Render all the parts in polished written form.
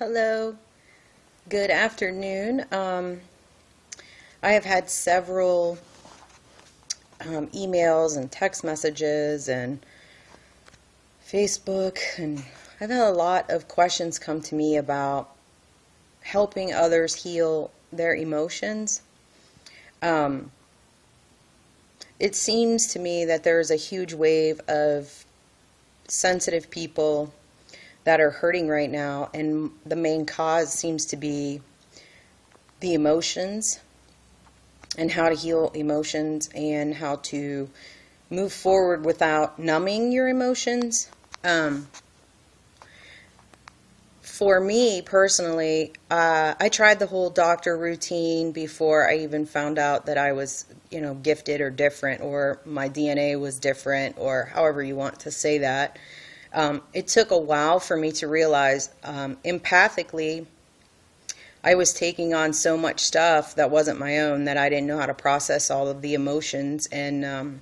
Hello, good afternoon. I have had several emails and text messages and Facebook, and I've had a lot of questions come to me about helping others heal their emotions. Um, it seems to me that there is a huge wave of sensitive people that are hurting right now, and the main cause seems to be the emotions and how to heal emotions and how to move forward without numbing your emotions. For me personally, I tried the whole doctor routine before I even found out that I was, gifted or different, or my DNA was different, or however you want to say that. It took a while for me to realize empathically I was taking on so much stuff that wasn't my own, that I didn't know how to process all of the emotions, and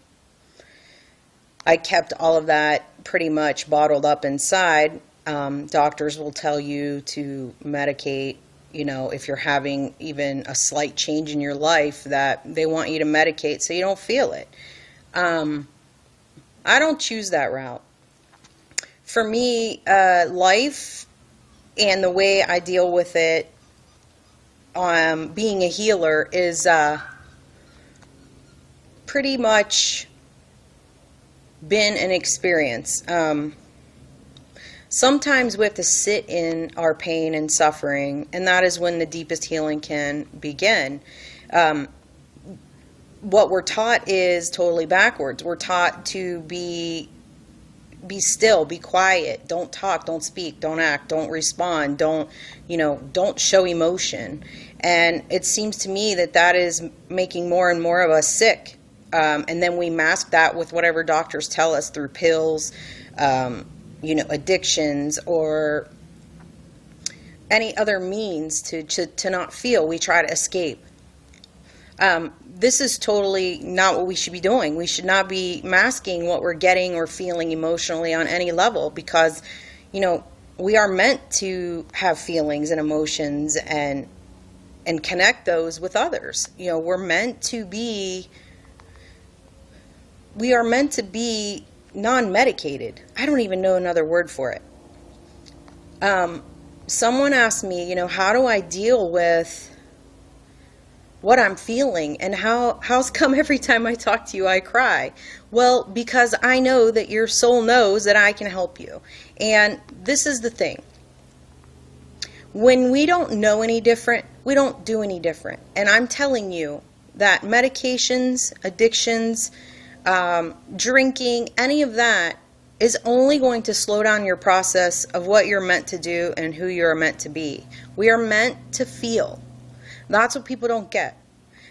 I kept all of that pretty much bottled up inside. Doctors will tell you to medicate, if you're having even a slight change in your life, that they want you to medicate so you don't feel it. I don't choose that route. For me, life and the way I deal with it, being a healer, is pretty much been an experience. Sometimes we have to sit in our pain and suffering, and that is when the deepest healing can begin. What we're taught is totally backwards. We're taught to be still, be quiet, don't talk, don't speak, don't act, don't respond, don't show emotion. And it seems to me that that is making more and more of us sick. And then we mask that with whatever doctors tell us through pills, addictions, or any other means to not feel. We try to escape. This is totally not what we should be doing. We should not be masking what we're getting or feeling emotionally on any level, because, we are meant to have feelings and emotions and connect those with others. We are meant to be non-medicated. I don't even know another word for it. Someone asked me, how do I deal with what I'm feeling, and how's come every time I talk to you I cry? Well, because I know that your soul knows that I can help you. And this is the thing. When we don't know any different, we don't do any different. And I'm telling you that medications, addictions, drinking, any of that is only going to slow down your process of what you're meant to do and who you're meant to be. We are meant to feel. That's what people don't get.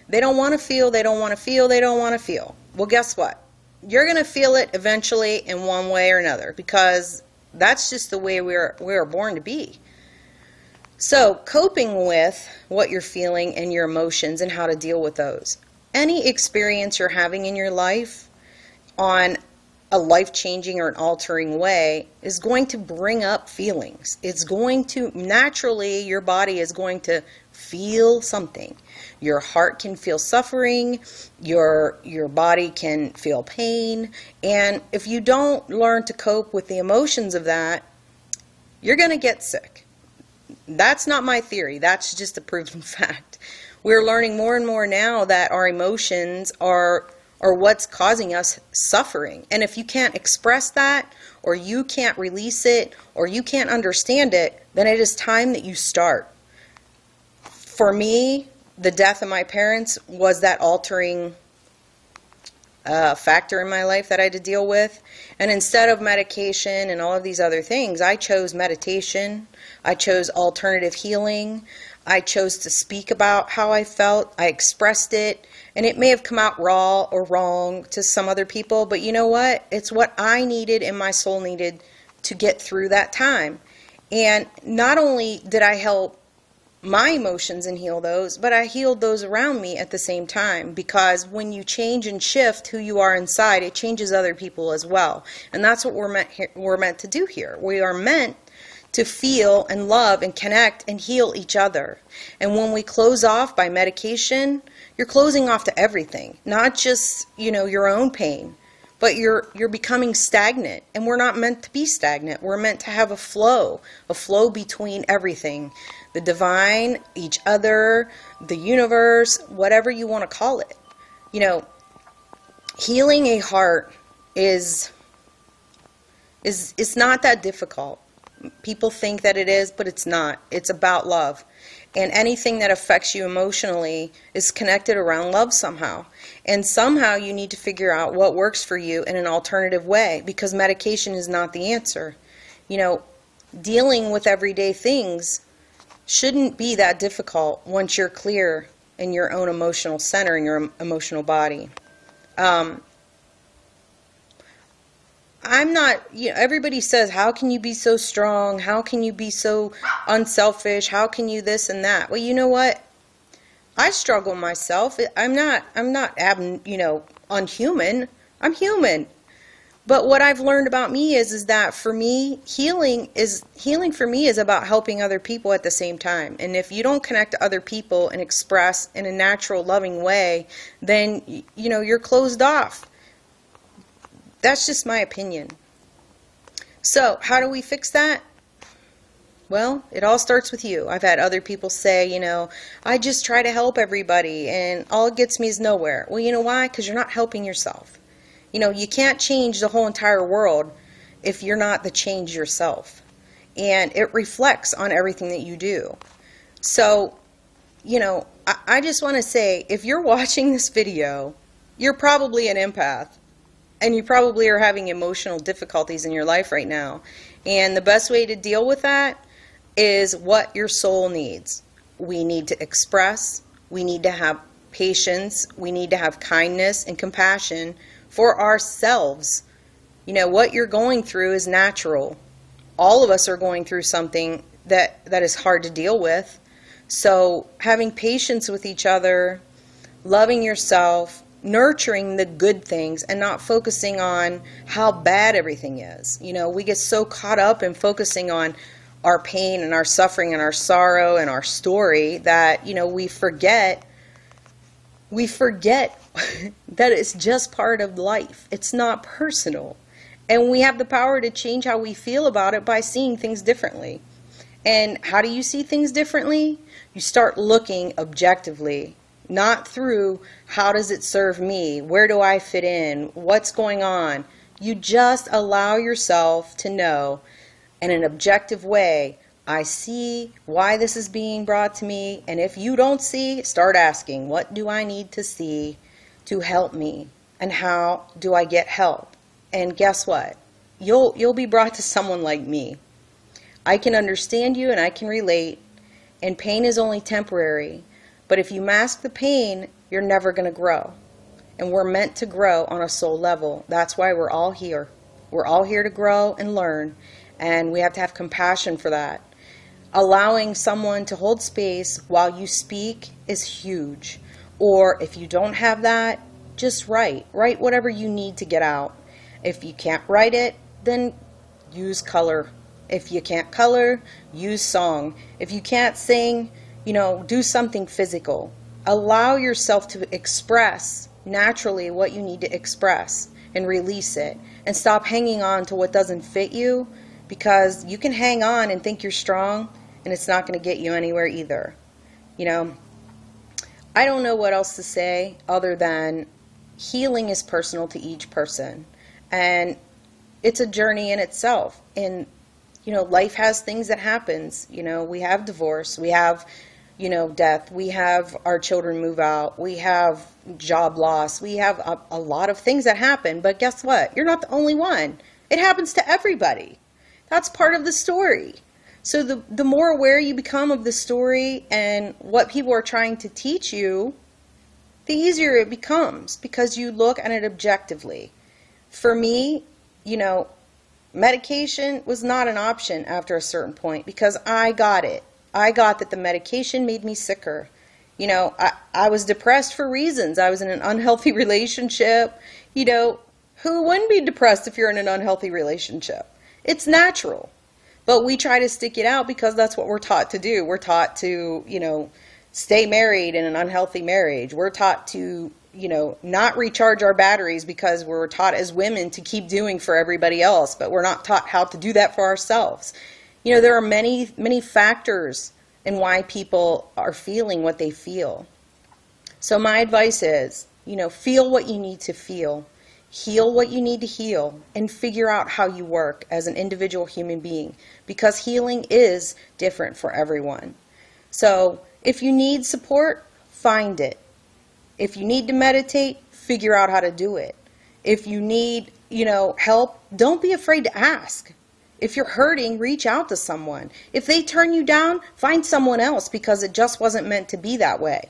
They don't want to feel, they don't want to feel, they don't want to feel. Well, guess what? You're going to feel it eventually in one way or another, because that's just the way we are born to be. So, coping with what you're feeling and your emotions and how to deal with those. Any experience you're having in your life on a life-changing or an altering way is going to bring up feelings. It's going to, naturally, your body is going to feel something. Your heart can feel suffering, your body can feel pain, and if you don't learn to cope with the emotions of that, you're going to get sick. That's not my theory. That's just a proven fact. We're learning more and more now that our emotions are what's causing us suffering. And if you can't express that, or you can't release it, or you can't understand it, then it is time that you start. For me, the death of my parents was that altering factor in my life that I had to deal with. And instead of medication and all of these other things, I chose meditation. I chose alternative healing. I chose to speak about how I felt. I expressed it. And it may have come out raw or wrong to some other people, but you know what? It's what I needed and my soul needed to get through that time. And not only did I help my emotions and heal those, but I healed those around me at the same time, because when you change and shift who you are inside, it changes other people as well. And that's what we're meant to do here. We are meant to feel and love and connect and heal each other. And when we close off by medication, you're closing off to everything, not just, your own pain, but you're becoming stagnant. And we're not meant to be stagnant. We're meant to have a flow between everything, the divine, each other, the universe, whatever you want to call it. Healing a heart is not that difficult. People think that it is, but it's not. It's about love. And anything that affects you emotionally is connected around love somehow. And somehow you need to figure out what works for you in an alternative way, because medication is not the answer. Dealing with everyday things shouldn't be that difficult once you're clear in your own emotional center, in your emotional body. I'm not, everybody says, how can you be so strong? How can you be so unselfish? How can you this and that? Well, you know what? I struggle myself. I'm not unhuman. I'm human. But what I've learned about me is that for me, healing for me is about helping other people at the same time. And if you don't connect to other people and express in a natural, loving way, then, you're closed off. That's just my opinion. So, how do we fix that? Well, it all starts with you. I've had other people say, I just try to help everybody and all it gets me is nowhere. Well, you know why? Because you're not helping yourself. You can't change the whole entire world if you're not the change yourself. And it reflects on everything that you do. So, I just want to say, if you're watching this video, you're probably an empath. And you probably are having emotional difficulties in your life right now. And the best way to deal with that is what your soul needs. We need to express. We need to have patience. We need to have kindness and compassion for ourselves. What you're going through is natural. All of us are going through something that is hard to deal with. So having patience with each other, loving yourself, nurturing the good things and not focusing on how bad everything is. We get so caught up in focusing on our pain and our suffering and our sorrow and our story that, we forget that it's just part of life. It's not personal. And we have the power to change how we feel about it by seeing things differently. And how do you see things differently? You start looking objectively. Not through, how does it serve me? Where do I fit in? What's going on? You just allow yourself to know in an objective way, I see why this is being brought to me. And if you don't see, start asking, what do I need to see to help me? And how do I get help? And guess what? You'll be brought to someone like me. I can understand you and I can relate. And pain is only temporary. But if you mask the pain, you're never going to grow. And we're meant to grow on a soul level. That's why we're all here. We're all here to grow and learn. And we have to have compassion for that. Allowing someone to hold space while you speak is huge. Or if you don't have that, just write. Write whatever you need to get out. If you can't write it, then use color. If you can't color, use song. If you can't sing, do something physical. Allow yourself to express naturally what you need to express and release it. And stop hanging on to what doesn't fit you, because you can hang on and think you're strong and it's not going to get you anywhere either. I don't know what else to say other than healing is personal to each person. And it's a journey in itself. And, life has things that happens. We have divorce. We have death. We have our children move out. We have job loss. We have a lot of things that happen. But guess what? You're not the only one. It happens to everybody. That's part of the story. So the more aware you become of the story and what people are trying to teach you, the easier it becomes, because you look at it objectively. For me, medication was not an option after a certain point, because I got it. I got that the medication made me sicker. I was depressed for reasons. I was in an unhealthy relationship. Who wouldn't be depressed if you're in an unhealthy relationship? It's natural. But we try to stick it out because that's what we're taught to do. We're taught to, stay married in an unhealthy marriage. We're taught to, not recharge our batteries because we're taught as women to keep doing for everybody else, but we're not taught how to do that for ourselves. There are many, many factors in why people are feeling what they feel. So my advice is, feel what you need to feel, heal what you need to heal, and figure out how you work as an individual human being, because healing is different for everyone. So if you need support, find it. If you need to meditate, figure out how to do it. If you need, help, don't be afraid to ask. If you're hurting, reach out to someone. If they turn you down, find someone else, because it just wasn't meant to be that way.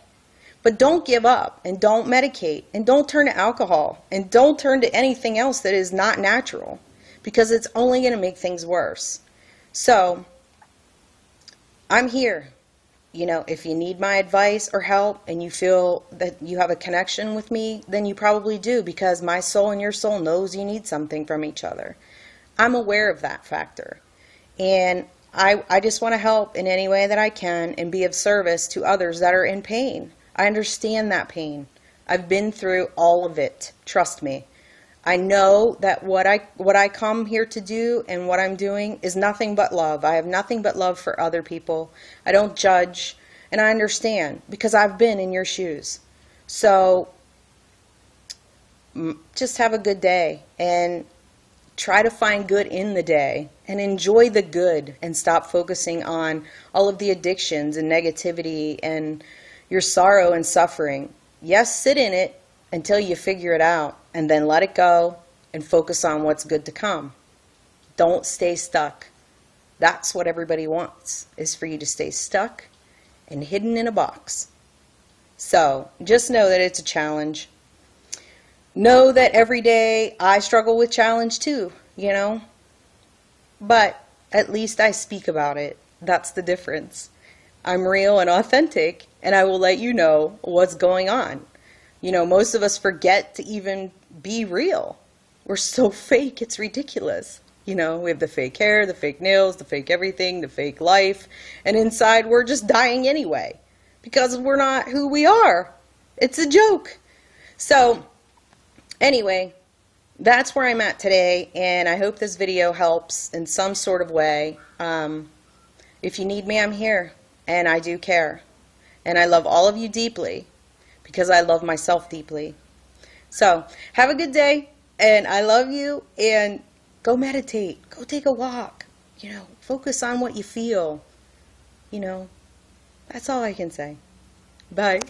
But don't give up, and don't medicate, and don't turn to alcohol, and don't turn to anything else that is not natural, because it's only going to make things worse. So, I'm here. If you need my advice or help and you feel that you have a connection with me, then you probably do, because my soul and your soul knows you need something from each other. I'm aware of that factor. And I just want to help in any way that I can and be of service to others that are in pain. I understand that pain. I've been through all of it. Trust me. I know that what I come here to do and what I'm doing is nothing but love. I have nothing but love for other people. I don't judge, and I understand because I've been in your shoes. So just have a good day and try to find good in the day and enjoy the good, and stop focusing on all of the addictions and negativity and your sorrow and suffering. Yes, sit in it until you figure it out, and then let it go and focus on what's good to come. Don't stay stuck. That's what everybody wants, is for you to stay stuck and hidden in a box. So just know that it's a challenge. Know that every day I struggle with challenge too, but at least I speak about it. That's the difference. I'm real and authentic, and I will let you know what's going on. Most of us forget to even be real. We're so fake, it's ridiculous. We have the fake hair, the fake nails, the fake everything, the fake life, and inside we're just dying anyway, because we're not who we are. It's a joke. So anyway, that's where I'm at today, and I hope this video helps in some sort of way. If you need me, I'm here, and I do care. And I love all of you deeply, because I love myself deeply. So, have a good day, and I love you, and go meditate, go take a walk, focus on what you feel, that's all I can say. Bye.